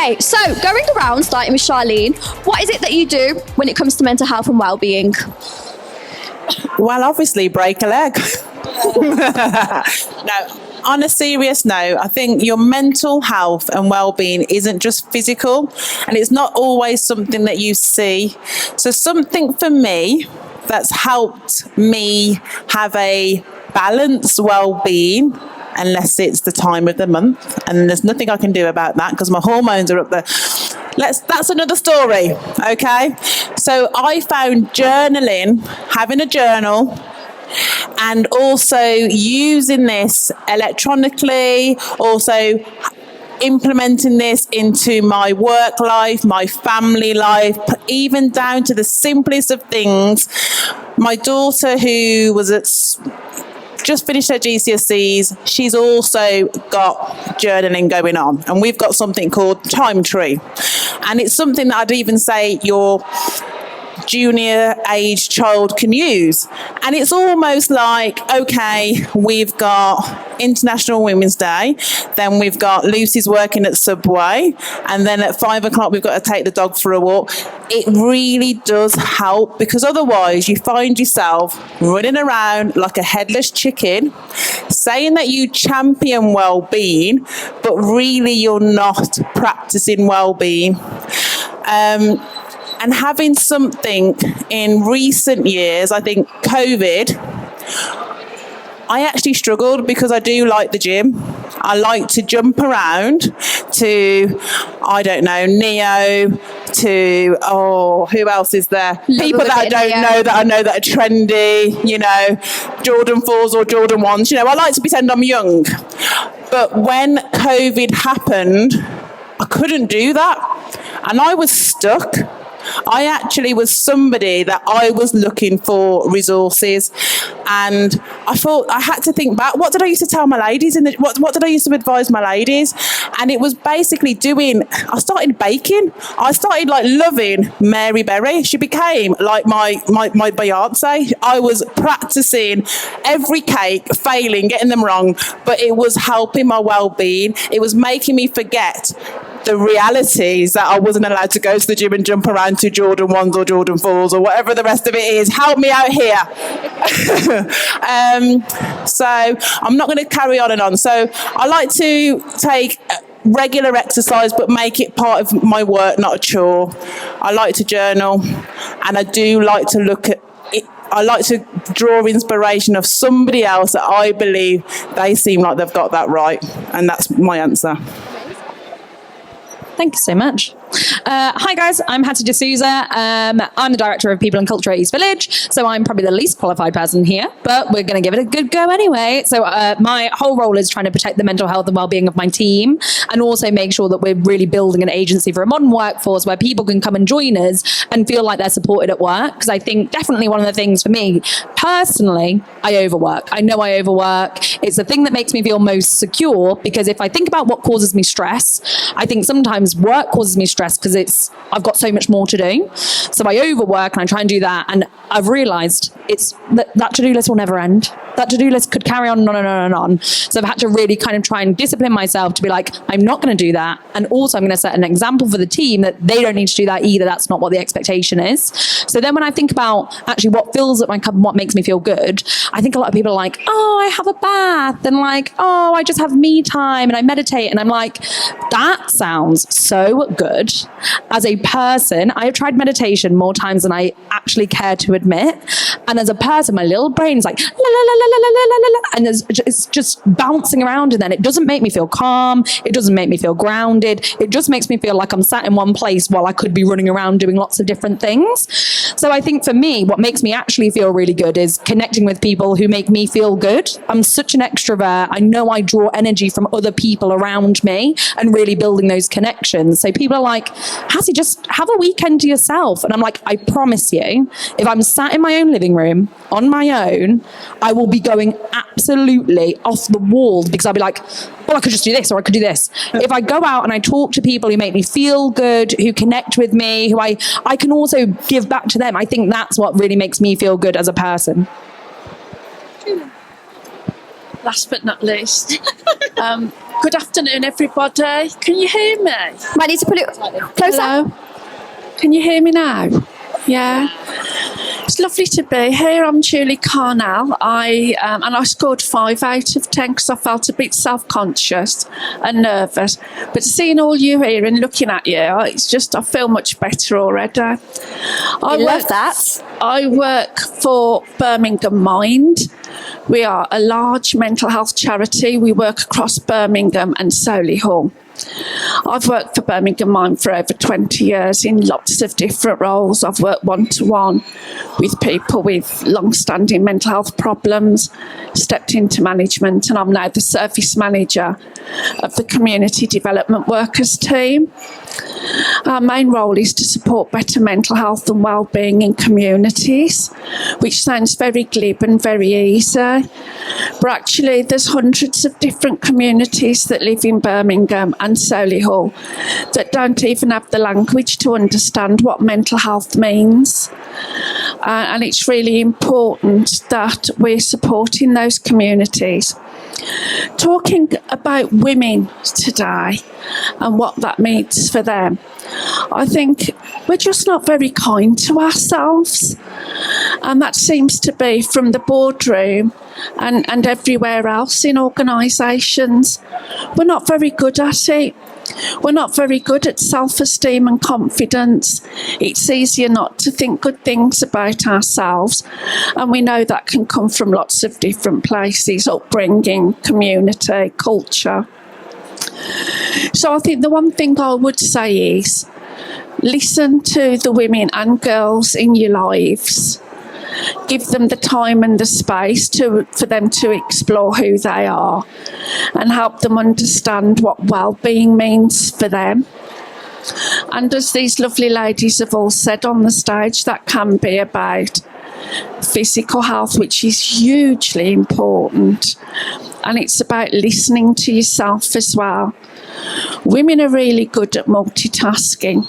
Okay, so going around, starting with Charlene, what is it that you do when it comes to mental health and well-being? Well, obviously break a leg. No, on a serious note, I think your mental health and well-being isn't just physical, and it's not always something that you see. So something for me that's helped me have a balanced well-being, unless it's the time of the month, and there's nothing I can do about that because my hormones are up there. That's another story, okay? So I found journaling, having a journal, and also using this electronically, also implementing this into my work life, my family life, even down to the simplest of things. My daughter, who was just finished her GCSEs, she's also got journaling going on, and we've got something called Time Tree, and it's something that I'd even say your junior age child can use. And it's almost like, okay, we've got International Women's Day, then we've got Lucy's working at Subway, and then at 5 o'clock we've got to take the dog for a walk. It really does help, because otherwise you find yourself running around like a headless chicken, saying that you champion well-being, but really you're not practicing well-being. And having something in recent years, I think COVID, I actually struggled because I do like the gym. I like to jump around to, I don't know, Neo, to, who else is there? People that I don't know that I know that are trendy, you know, Jordan 4s or Jordan 1s. You know, I like to pretend I'm young. But when COVID happened, I couldn't do that. And I was stuck. I actually was somebody that I was looking for resources, and I thought I had to think back. What did I used to tell my ladies? What did I used to advise my ladies? And it was basically I started baking. I started like loving Mary Berry. She became like my Beyonce. I was practicing every cake, failing, getting them wrong, but it was helping my well-being. It was making me forget the realities that I wasn't allowed to go to the gym and jump around to Jordan 1s or Jordan 4s or whatever the rest of it is. Help me out here. So I'm not going to carry on and on. So I like to take regular exercise, but make it part of my work, not a chore. I like to journal, and I do like to look at it. I like to draw inspiration of somebody else that I believe they seem like they've got that right. And that's my answer. Thank you so much. Hi guys, I'm Hatie D'Souza. I'm the Director of People and Culture at East Village, so I'm probably the least qualified person here, but we're going to give it a good go anyway. So my whole role is trying to protect the mental health and well-being of my team, and also make sure that we're really building an agency for a modern workforce where people can come and join us and feel like they're supported at work. Because I think definitely one of the things for me, personally, I overwork. I know I overwork. It's the thing that makes me feel most secure, because if I think about what causes me stress, I think sometimes work causes me stress because I've got so much more to do. So I overwork and I try and do that, and I've realised that to-do list will never end. That to-do list could carry on and on and on and on. So I've had to really kind of try and discipline myself to be like, I'm not going to do that, and also I'm going to set an example for the team that they don't need to do that either. That's not what the expectation is. So then when I think about actually what fills up my cup and what makes me feel good, I think a lot of people are like, oh, I have a bath, and like, oh, I just have me time and I meditate, and I'm like, that sounds so good. As a person, I have tried meditation more times than I actually care to admit, and as a person, my little brain's like la la la la la la la la, and it's just bouncing around, and then it doesn't make me feel calm, it doesn't make me feel grounded, it just makes me feel like I'm sat in one place while I could be running around doing lots of different things. So I think for me, what makes me actually feel really good is connecting with people who make me feel good. I'm such an extrovert. I know I draw energy from other people around me, and really building those connections. So people are like, Hatie, just have a weekend to yourself. And I'm like, I promise you, if I'm sat in my own living room on my own, I will be going absolutely off the wall, because I'll be like, well, I could just do this or I could do this. If I go out and I talk to people who make me feel good, who connect with me, who I can also give back to them, I think that's what really makes me feel good as a person. Last but not least, Good afternoon, everybody. Can you hear me? Might need to put it closer. Hello? Can you hear me now? Yeah. It's lovely to be here. I'm Julie Carnell. I scored 5 out of 10 because I felt a bit self-conscious and nervous. But seeing all you here and looking at you, it's just, I feel much better already. I love that. I work for Birmingham Mind. We are a large mental health charity. We work across Birmingham and Solihull. I've worked for Birmingham Mind for over 20 years in lots of different roles. I've worked one-to-one with people with long-standing mental health problems, stepped into management, and I'm now the service manager of the Community Development Workers team. Our main role is to support better mental health and wellbeing in communities, which sounds very glib and very easy. But actually, there's hundreds of different communities that live in Birmingham and Solihull that don't even have the language to understand what mental health means. And it's really important that we're supporting those communities. Talking about women today and what that means for them, I think we're just not very kind to ourselves, and that seems to be from the boardroom and everywhere else in organisations. We're not very good at it. We're not very good at self-esteem and confidence. It's easier not to think good things about ourselves, and we know that can come from lots of different places: upbringing, community, culture. So I think the one thing I would say is listen to the women and girls in your lives. Give them the time and the space for them to explore who they are, and help them understand what well-being means for them. And as these lovely ladies have all said on the stage, that can be about physical health, which is hugely important, and it's about listening to yourself as well. Women are really good at multitasking.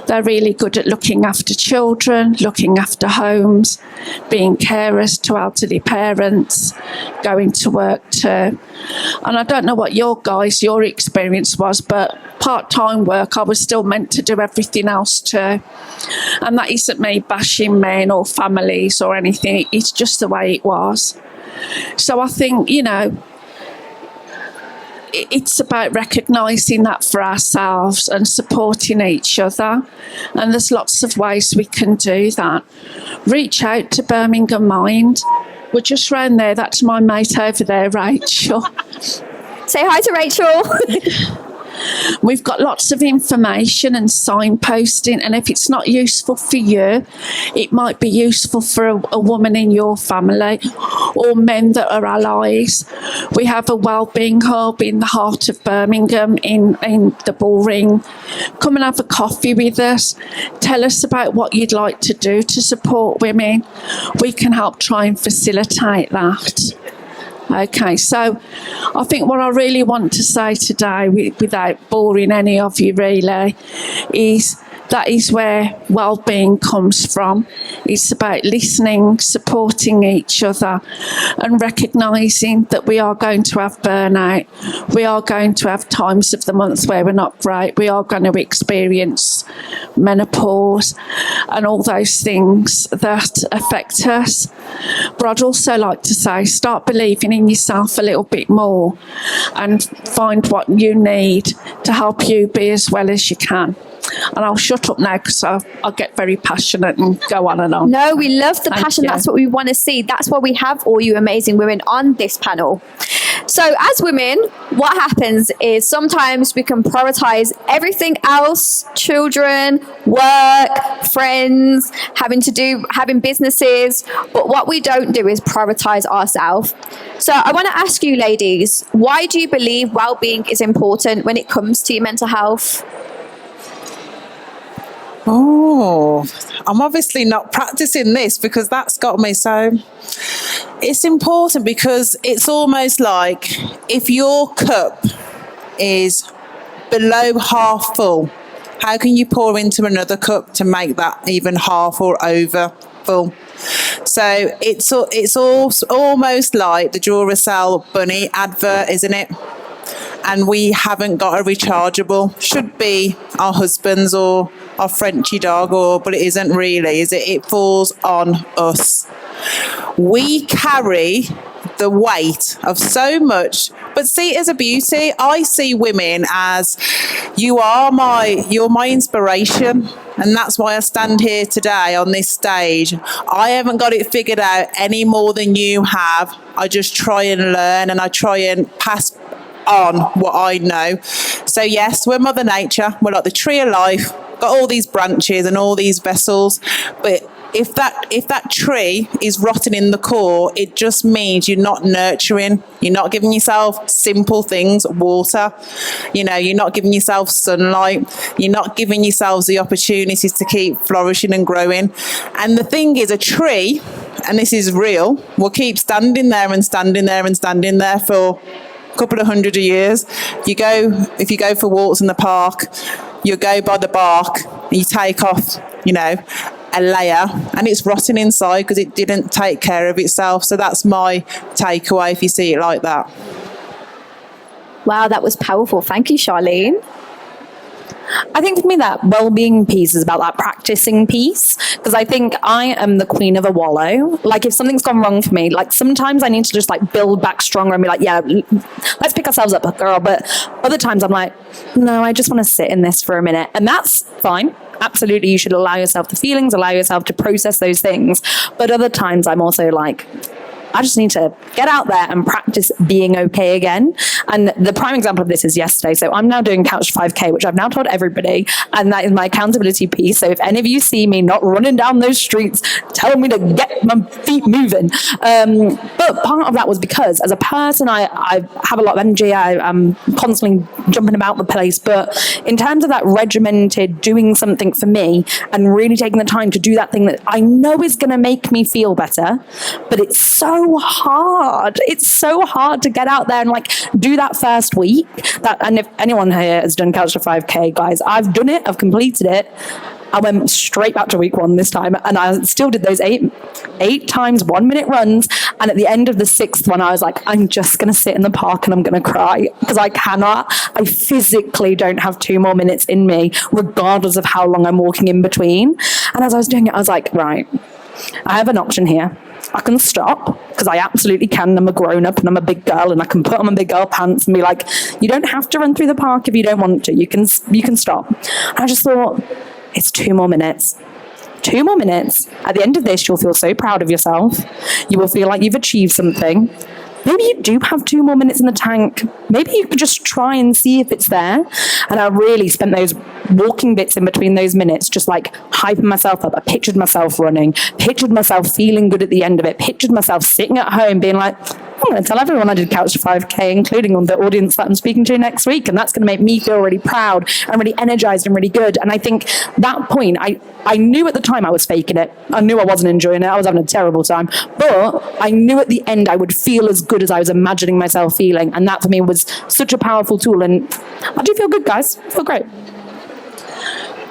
They're really good at looking after children, looking after homes, being carers to elderly parents, going to work too. And I don't know what your experience was, but part-time work, I was still meant to do everything else too. And that isn't me bashing men or families or anything. It's just the way it was. So I think, it's about recognising that for ourselves and supporting each other. And there's lots of ways we can do that. Reach out to Birmingham Mind. We're just round there. That's my mate over there, Rachel. Say hi to Rachel. We've got lots of information and signposting, and if it's not useful for you, it might be useful for a woman in your family or men that are allies. We have a wellbeing hub in the heart of Birmingham in the Bullring. Come and have a coffee with us. Tell us about what you'd like to do to support women. We can help try and facilitate that. Okay, so I think what I really want to say today, without boring any of you really, is that is where wellbeing comes from. It's about listening, supporting each other, and recognising that we are going to have burnout. We are going to have times of the month where we're not great. We are going to experience menopause and all those things that affect us. But I'd also like to say, start believing in yourself a little bit more and find what you need to help you be as well as you can. And I'll shut up now because I'll get very passionate and go on and on. No, we love the passion. you. That's what we want to see. That's why we have all you amazing women on this panel. So as women, what happens is sometimes we can prioritize everything else: children, work, friends, having businesses. But what we don't do is prioritize ourselves. So I want to ask you ladies, why do you believe well-being is important when it comes to your mental health? Oh, I'm obviously not practicing this because that's got me so... It's important because it's almost like if your cup is below half full, how can you pour into another cup to make that even half or over full? So it's almost like the Duracell bunny advert, isn't it? and we haven't got a rechargeable. Should be our husbands or our Frenchy dog, but it isn't really, is it? It falls on us. We carry the weight of so much, but see it as a beauty. I see women as you're my inspiration, and that's why I stand here today on this stage. I haven't got it figured out any more than you have. I just try and learn, and I try and pass on what I know. So yes, we're Mother Nature. We're like the tree of life, got all these branches and all these vessels, but if that tree is rotting in the core, it just means you're not nurturing. You're not giving yourself simple things, water. You're not giving yourself sunlight. You're not giving yourselves the opportunities to keep flourishing and growing. And the thing is, a tree, and this is real, will keep standing there and standing there and standing there for a couple of hundred of years. If you go for walks in the park, you go by the bark, and you take off, a layer, and it's rotting inside because it didn't take care of itself. So that's my takeaway if you see it like that. Wow, that was powerful. Thank you, Charlene. I think for me that well-being piece is about that practicing piece, because I think I am the queen of a wallow. Like if something's gone wrong for me, like sometimes I need to just like build back stronger and be like, yeah, let's pick ourselves up, girl. But other times I'm like, no, I just want to sit in this for a minute, and that's fine. Absolutely, you should allow yourself the feelings, allow yourself to process those things. But other times I'm also like, I just need to get out there and practice being okay again. And the prime example of this is yesterday. So I'm now doing Couch 5K, which I've now told everybody, and that is my accountability piece. So if any of you see me not running down those streets, tell me to get my feet moving. But part of that was because as a person, I have a lot of energy. I'm constantly jumping about the place. But in terms of that regimented doing something for me and really taking the time to do that thing that I know is going to make me feel better, but it's so hard. It's so hard to get out there and like do that first week. And if anyone here has done Couch to 5K, guys, I've done it. I've completed it. I went straight back to week 1 this time, and I still did those eight times 1 minute runs. And at the end of the 6th one, I was like, I'm just going to sit in the park and I'm going to cry because I physically don't have 2 more minutes in me, regardless of how long I'm walking in between. And as I was doing it, I was like, right, I have an option here. I can stop because I absolutely can. I'm a grown up and I'm a big girl, and I can put on my big girl pants and be like, you don't have to run through the park if you don't want to. You can stop. And I just thought, it's 2 more minutes. 2 more minutes. At the end of this, you'll feel so proud of yourself. You will feel like you've achieved something. Maybe you do have 2 more minutes in the tank. Maybe you could just try and see if it's there. And I really spent those walking bits in between those minutes just like hyping myself up. I pictured myself running, pictured myself feeling good at the end of it, pictured myself sitting at home being like, I'm going to tell everyone I did Couch to 5K, including on the audience that I'm speaking to next week. And that's going to make me feel really proud and really energized and really good. And I think that point, I knew at the time I was faking it. I knew I wasn't enjoying it. I was having a terrible time. But I knew at the end I would feel as good as I was imagining myself feeling. And that for me was such a powerful tool. And I do feel good, guys. I feel great.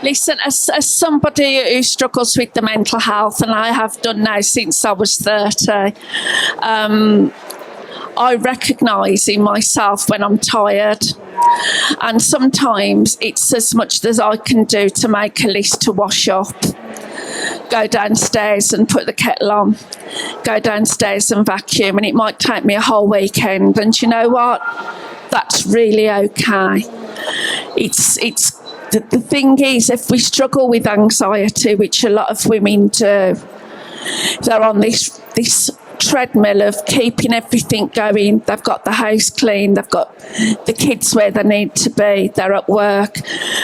Listen, as somebody who struggles with the mental health, and I have done now since I was 30, I recognise in myself when I'm tired. And sometimes it's as much as I can do to make a list to wash up. Go downstairs and put the kettle on. Go downstairs and vacuum. And it might take me a whole weekend. And you know what? That's really okay. The thing is, if we struggle with anxiety, which a lot of women do, they're on this treadmill of keeping everything going. They've got the house clean, they've got the kids where they need to be, they're at work,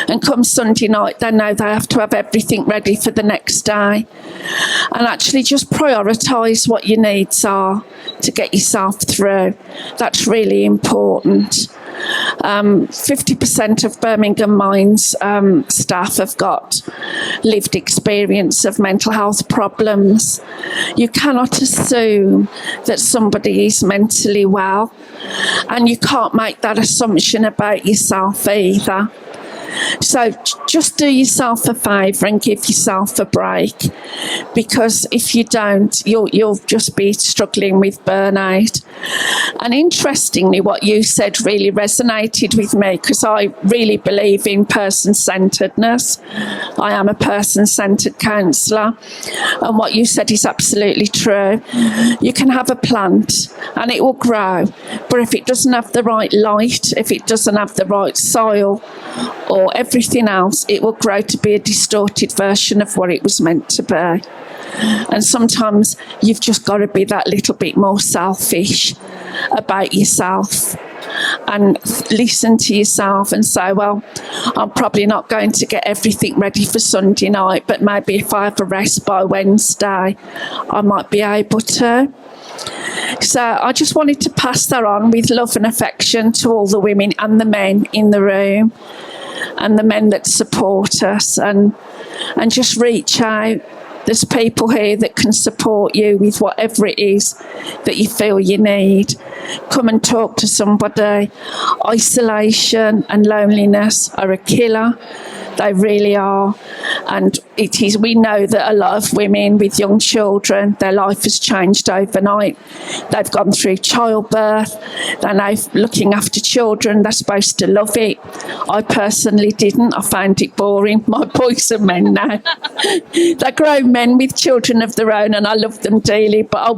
and come Sunday night they know they have to have everything ready for the next day. And actually just prioritise what your needs are to get yourself through. That's really important. 50% of Birmingham Mines staff have got lived experience of mental health problems. You cannot assume that somebody is mentally well, and you can't make that assumption about yourself either. So just do yourself a favour and give yourself a break, because if you don't, you'll just be struggling with burnout. And interestingly, what you said really resonated with me, because I really believe in person-centredness. I am a person-centred counsellor, and what you said is absolutely true. You can have a plant and it will grow, but if it doesn't have the right light, if it doesn't have the right soil or everything else, it will grow to be a distorted version of what it was meant to be. And sometimes you've just got to be that little bit more selfish about yourself and listen to yourself and say, well, I'm probably not going to get everything ready for Sunday night, but maybe if I have a rest by Wednesday, I might be able to. So I just wanted to pass that on with love and affection to all the women and the men in the room and the men that support us, and just reach out. There's people here that can support you with whatever it is that you feel you need. Come and talk to somebody. Isolation and loneliness are a killer. They really are. And it is, we know that a lot of women with young children, their life has changed overnight. They've gone through childbirth. They're now looking after children. They're supposed to love it. I personally didn't. I found it boring. My boys are men now. They're grown men with children of their own, and I love them dearly, but I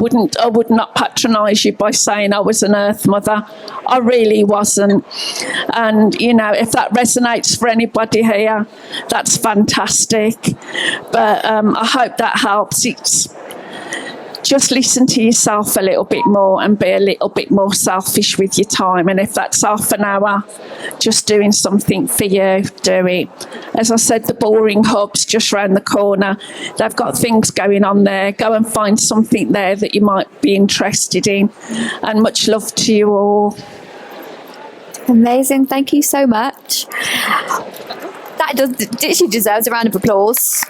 would not patronise you by saying I was an earth mother. I really wasn't. And, you know, if that resonates for anybody here, that's fantastic. But I hope that helps. It's just listen to yourself a little bit more and be a little bit more selfish with your time. And if that's half an hour just doing something for you, do it. As I said, the boring hub's just round the corner. They've got things going on there. Go and find something there that you might be interested in. And much love to you all. Amazing. Thank you so much. She deserves a round of applause.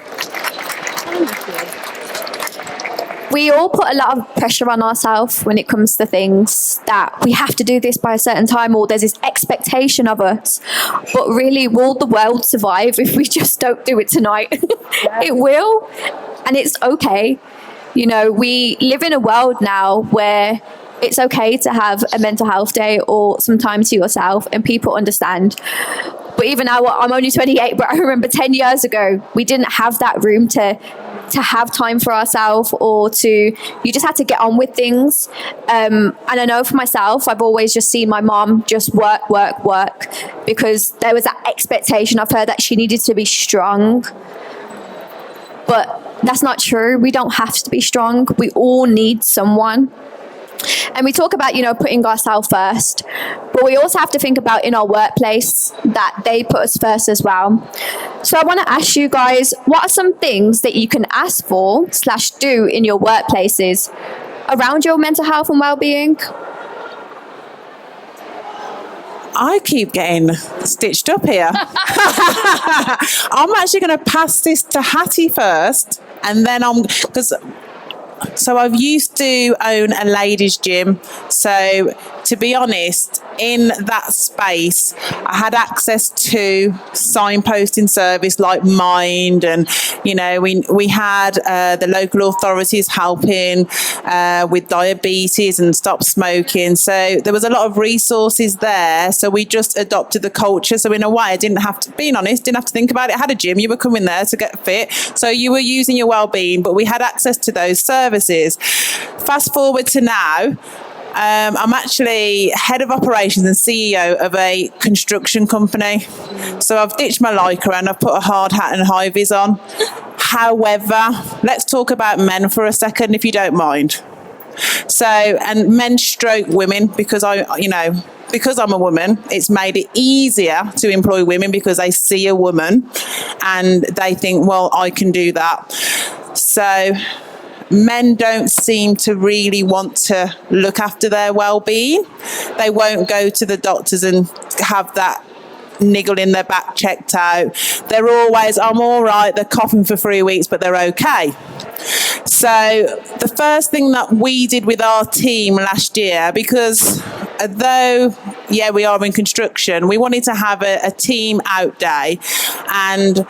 We all put a lot of pressure on ourselves when it comes to things that we have to do this by a certain time, or there's this expectation of us. But really, will the world survive if we just don't do it tonight? It will, and it's okay. You know, we live in a world now where it's okay to have a mental health day or some time to yourself, and people understand. But even now, I'm only 28, but I remember 10 years ago, we didn't have that room to have time for ourselves, or you just had to get on with things. And I know for myself, I've always just seen my mom just work, because there was that expectation of her that she needed to be strong. But that's not true. We don't have to be strong. We all need someone. And we talk about, you know, putting ourselves first, but we also have to think about in our workplace that they put us first as well. So I want to ask you guys, what are some things that you can ask for / do in your workplaces around your mental health and well-being? I keep getting stitched up here. I'm actually going to pass this to Hatie first, and then So I've used to own a ladies' gym. So to be honest, in that space, I had access to signposting service like Mind, and you know, we had the local authorities helping with diabetes and stop smoking. So there was a lot of resources there. So we just adopted the culture. So in a way, I didn't have to, being honest, didn't have to think about it. I had a gym. You were coming there to get fit. So you were using your well-being, but we had access to those services. Fast forward to now. I'm actually head of operations and CEO of a construction company. So I've ditched my Lycra and I've put a hard hat and high vis on. However, let's talk about men for a second, if you don't mind. So, and men stroke women, because because I'm a woman, it's made it easier to employ women because they see a woman and they think, well, I can do that. So men don't seem to really want to look after their well-being. They won't go to the doctors and have that niggling their back checked out. They're always, I'm all right, they're coughing for 3 weeks, but they're okay. So the first thing that we did with our team last year, because though, yeah, we are in construction, we wanted to have a team out day, and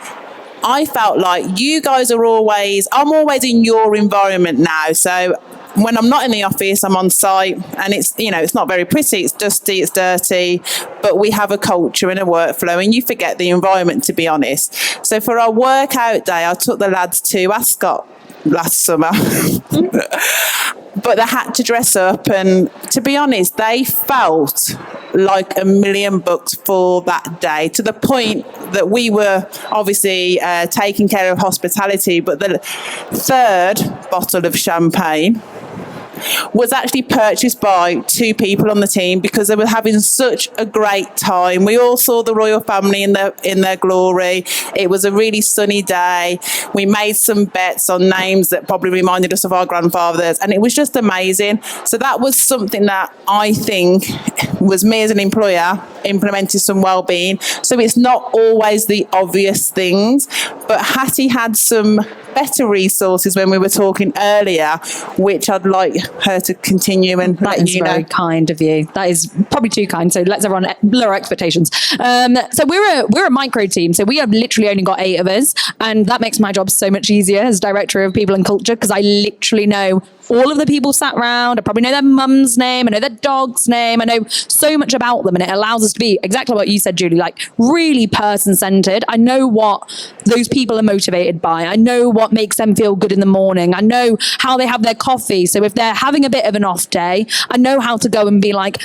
I felt like you guys are always, I'm always in your environment now. So when I'm not in the office, I'm on site, and it's, you know, it's not very pretty, it's dusty, it's dirty, but we have a culture and a workflow, and you forget the environment, to be honest. So for our workout day, I took the lads to Ascot last summer. But they had to dress up, and to be honest, they felt like $1 million for that day, to the point that we were obviously taking care of hospitality, but the third bottle of champagne was actually purchased by 2 people on the team because they were having such a great time. We all saw the royal family in their glory. It was a really sunny day. We made some bets on names that probably reminded us of our grandfathers, and it was just amazing. So that was something that I think was me as an employer implementing some wellbeing. So it's not always the obvious things, but Hatie had some better resources when we were talking earlier, which I'd like her to continue and let you know. That is very kind of you. That is probably too kind. So let's everyone lower expectations. So we're a micro team. So we have literally only got 8 of us, and that makes my job so much easier as director of people and culture, because I literally know all of the people sat around. I probably know their mum's name. I know their dog's name. I know so much about them, and it allows us to be exactly what you said, Julie, like really person-centered. I know what those people are motivated by. I know what makes them feel good in the morning. I know how they have their coffee. So if they're having a bit of an off day, I know how to go and be like,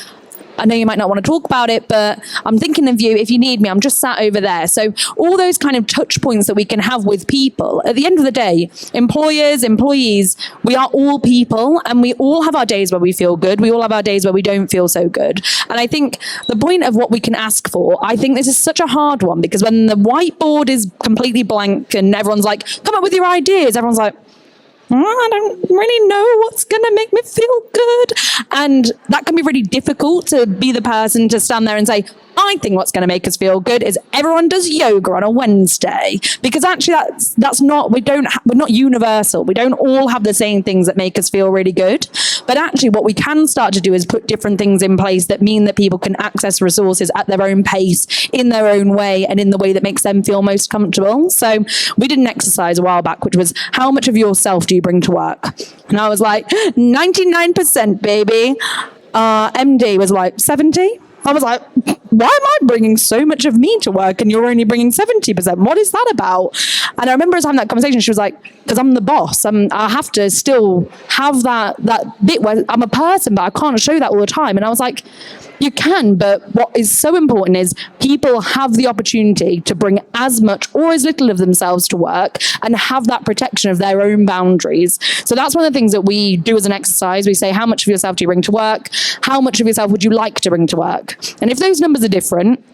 I know you might not want to talk about it, but I'm thinking of you. If you need me, I'm just sat over there. So all those kind of touch points that we can have with people. At the end of the day, employers, employees, we are all people, and we all have our days where we feel good. We all have our days where we don't feel so good. And I think the point of what we can ask for, I think this is such a hard one, because when the whiteboard is completely blank and everyone's like, come up with your ideas, everyone's like, I don't really know what's going to make me feel good. And that can be really difficult, to be the person to stand there and say, I think what's going to make us feel good is everyone does yoga on a Wednesday, because actually that's not, we're not universal. We don't all have the same things that make us feel really good. But actually what we can start to do is put different things in place that mean that people can access resources at their own pace, in their own way, and in the way that makes them feel most comfortable. So we did an exercise a while back, which was, how much of yourself do you bring to work? And I was like, 99%, baby. MD was like 70. I was like, why am I bringing so much of me to work and you're only bringing 70%? What is that about? And I remember us having that conversation. She was like, because I'm the boss. I have to still have that bit where I'm a person, but I can't show that all the time. And I was like, you can, but what is so important is people have the opportunity to bring as much or as little of themselves to work and have that protection of their own boundaries. So that's one of the things that we do as an exercise. We say, how much of yourself do you bring to work? How much of yourself would you like to bring to work? And if those numbers are different,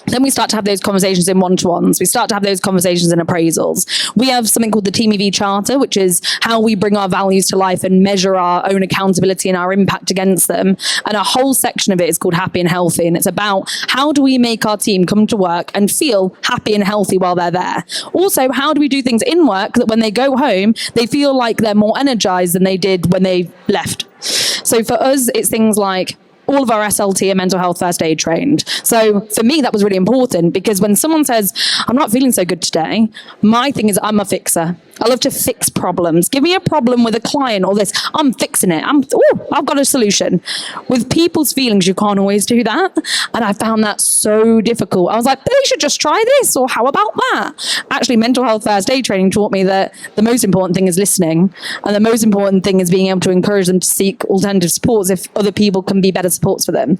then we start to have those conversations in one-to-ones. We start to have those conversations in appraisals. We have something called the Team EV Charter, which is how we bring our values to life and measure our own accountability and our impact against them. And a whole section of it is called Happy and Healthy. And it's about how do we make our team come to work and feel happy and healthy while they're there. Also, how do we do things in work that when they go home, they feel like they're more energized than they did when they left. So for us, it's things like, all of our SLT are mental health first aid trained. So for me, that was really important, because when someone says, I'm not feeling so good today, my thing is I'm a fixer. I love to fix problems. Give me a problem with a client or this, I'm fixing it. I've got a solution. With people's feelings, you can't always do that. And I found that so difficult. I was like, they should just try this, or how about that? Actually, mental health first aid training taught me that the most important thing is listening. And the most important thing is being able to encourage them to seek alternative supports if other people can be better supports for them.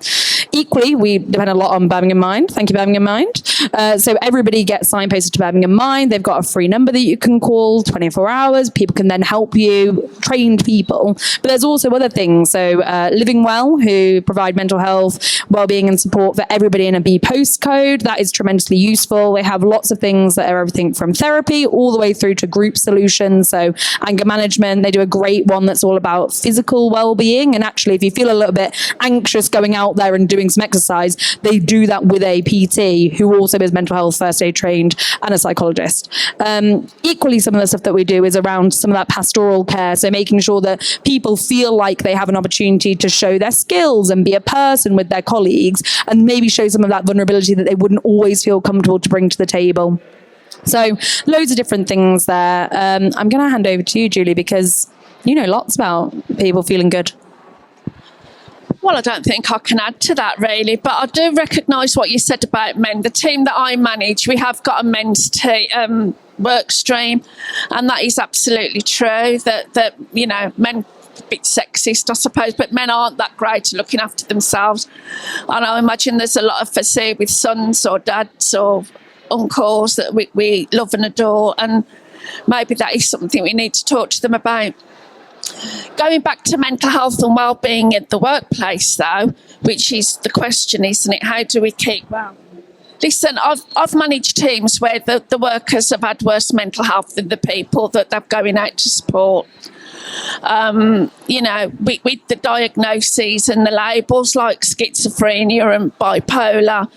Equally, we depend a lot on Birmingham Mind. Thank you, Birmingham Mind. So everybody gets signposted to Birmingham Mind. They've got a free number that you can call 24 hours. People can then help you, trained people. But there's also other things. So Living Well, who provide mental health, wellbeing and support for everybody in a B postcode. That is tremendously useful. They have lots of things that are everything from therapy all the way through to group solutions. So anger management. They do a great one that's all about physical well-being. And actually, if you feel a little bit anxious anxious going out there and doing some exercise, they do that with a PT who also is mental health first aid trained and a psychologist. Equally, some of the stuff that we do is around some of that pastoral care. So making sure that people feel like they have an opportunity to show their skills and be a person with their colleagues, and maybe show some of that vulnerability that they wouldn't always feel comfortable to bring to the table. So loads of different things there. I'm going to hand over to you, Julie, because you know lots about people feeling good. Well, I don't think I can add to that really, but I do recognise what you said about men. The team that I manage, we have got a men's work stream, and that is absolutely true. That you know, men, a bit sexist, I suppose, but men aren't that great at looking after themselves. And I imagine there's a lot of facade with sons or dads or uncles that we love and adore, and maybe that is something we need to talk to them about. Going back to mental health and wellbeing at the workplace, though, which is the question, isn't it? How do we keep well? Listen, I've managed teams where the workers have had worse mental health than the people that they're going out to support. You know, with the diagnoses and the labels like schizophrenia and bipolar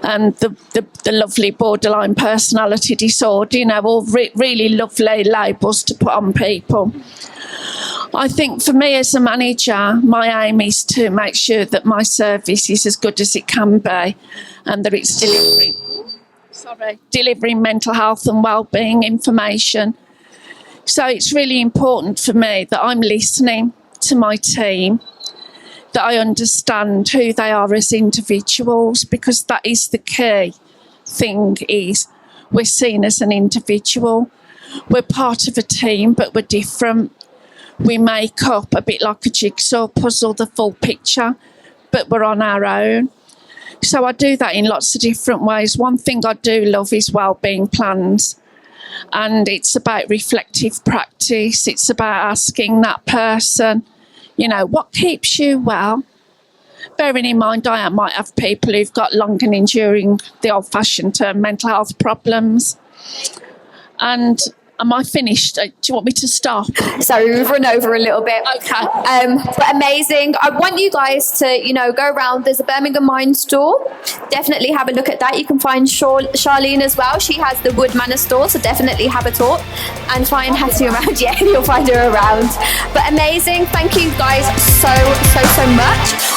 and the lovely borderline personality disorder, you know, all really lovely labels to put on people. I think for me as a manager, my aim is to make sure that my service is as good as it can be, and that it's delivering mental health and wellbeing information. So it's really important for me that I'm listening to my team, that I understand who they are as individuals, because that is the key thing, is we're seen as an individual. We're part of a team, but we're different. We make up a bit like a jigsaw puzzle, the full picture, but we're on our own. So I do that in lots of different ways. One thing I do love is wellbeing plans. And it's about reflective practice. It's about asking that person, you know, what keeps you well? Bearing in mind, I might have people who've got long and enduring, the old-fashioned term, mental health problems. And am I finished? Do you want me to stop? Sorry, we've run over a little bit. Okay. But amazing. I want you guys to, you know, go around. There's a Birmingham Mind store. Definitely have a look at that. You can find Charlene as well. She has the Wood Manor store, so definitely have a talk and find Hatie around. Yeah, you'll find her around. But amazing. Thank you guys so much.